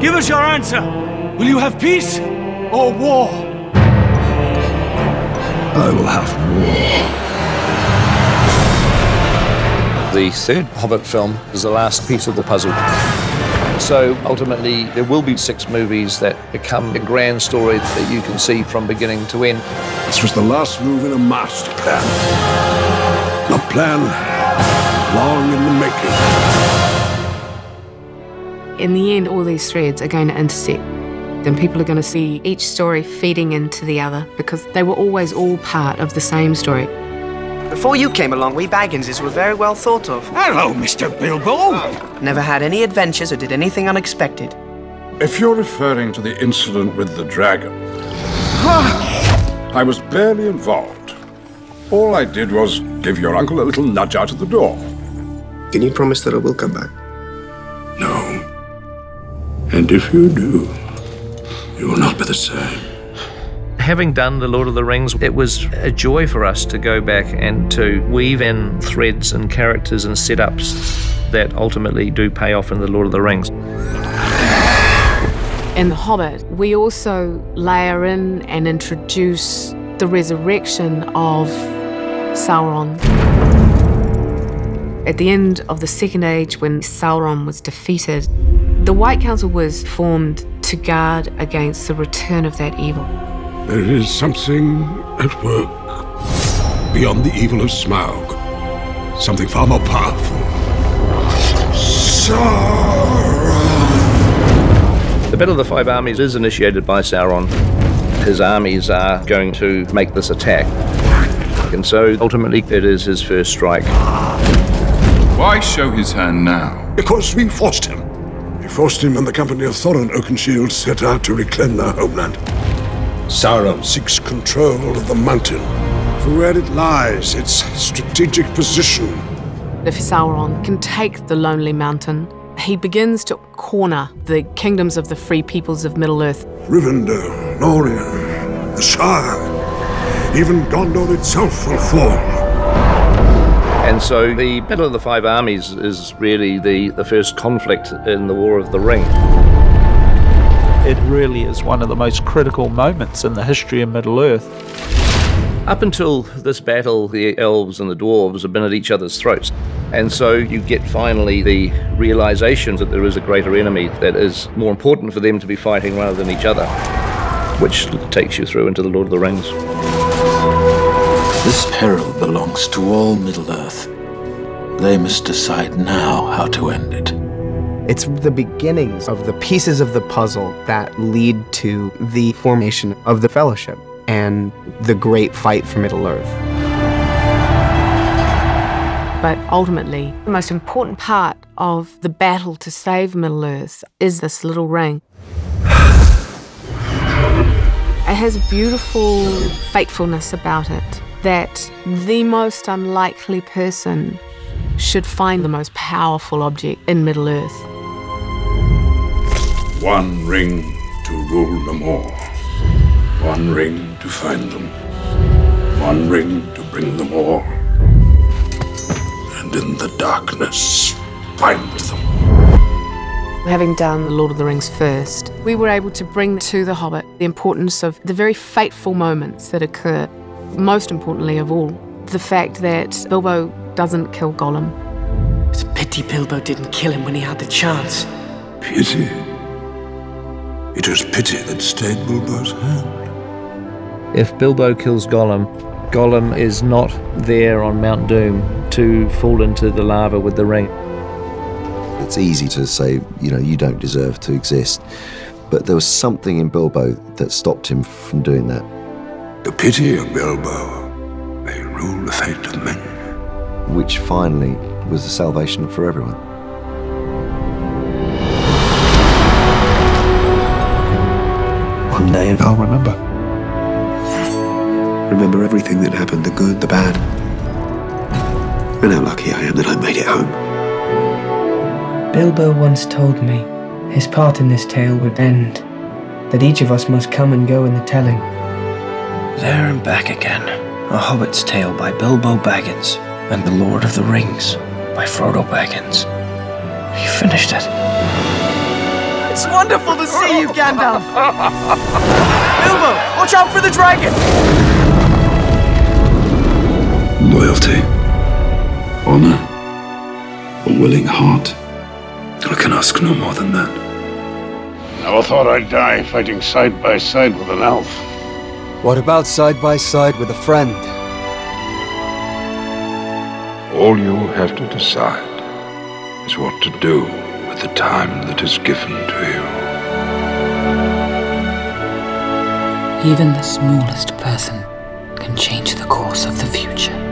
Give us your answer. Will you have peace or war? I will have war. The third Hobbit film is the last piece of the puzzle. So ultimately, there will be 6 movies that become a grand story that you can see from beginning to end. This was the last move in a master plan. A plan long in the making. In the end, all these threads are going to intersect. And people are going to see each story feeding into the other because they were always all part of the same story. Before you came along, we Bagginses were very well thought of. Hello, Mr. Bilbo. Never had any adventures or did anything unexpected. If you're referring to the incident with the dragon, I was barely involved. All I did was give your uncle a little nudge out of the door. Can you promise that I will come back? No. And if you do, you will not be the same. Having done The Lord of the Rings, it was a joy for us to go back and to weave in threads and characters and setups that ultimately do pay off in The Lord of the Rings. In The Hobbit, we also layer in and introduce the resurrection of Sauron. At the end of the Second Age, when Sauron was defeated, the White Council was formed to guard against the return of that evil. There is something at work beyond the evil of Smaug. Something far more powerful. Sauron! The Battle of the Five Armies is initiated by Sauron. His armies are going to make this attack. And so, ultimately, it is his first strike. Why show his hand now? Because we forced him. We forced him and the company of Thorin Oakenshield set out to reclaim their homeland. Sauron seeks control of the mountain. For where it lies, its strategic position. If Sauron can take the Lonely Mountain, he begins to corner the kingdoms of the free peoples of Middle-earth. Rivendell, Lorien, the Shire, even Gondor itself will fall. And so the Battle of the Five Armies is really the first conflict in the War of the Ring. It really is one of the most critical moments in the history of Middle-earth. Up until this battle, the elves and the dwarves have been at each other's throats. And so you get finally the realization that there is a greater enemy that is more important for them to be fighting rather than each other, which takes you through into the Lord of the Rings. This peril belongs to all Middle-earth. They must decide now how to end it. It's the beginnings of the pieces of the puzzle that lead to the formation of the Fellowship and the great fight for Middle-earth. But ultimately, the most important part of the battle to save Middle-earth is this little ring. It has a beautiful fatefulness about it, that the most unlikely person should find the most powerful object in Middle-earth. One ring to rule them all. One ring to find them. One ring to bring them all. And in the darkness, find them. Having done The Lord of the Rings first, we were able to bring to The Hobbit the importance of the very fateful moments that occur. Most importantly of all, the fact that Bilbo doesn't kill Gollum. It's a pity Bilbo didn't kill him when he had the chance. Pity? It was pity that stayed Bilbo's hand. If Bilbo kills Gollum, Gollum is not there on Mount Doom to fall into the lava with the ring. It's easy to say, you know, you don't deserve to exist. But there was something in Bilbo that stopped him from doing that. The pity of Bilbo may rule the fate of men. Which finally was the salvation for everyone. One day I'll remember. Remember everything that happened, the good, the bad. And how lucky I am that I made it home. Bilbo once told me his part in this tale would end, that each of us must come and go in the telling. There and back again. A Hobbit's Tale by Bilbo Baggins and The Lord of the Rings by Frodo Baggins. You finished it. It's wonderful to see you, Gandalf! Bilbo, watch out for the dragon! Loyalty, honor, a willing heart. I can ask no more than that. Never thought I'd die fighting side by side with an elf. What about side by side with a friend? All you have to decide is what to do with the time that is given to you. Even the smallest person can change the course of the future.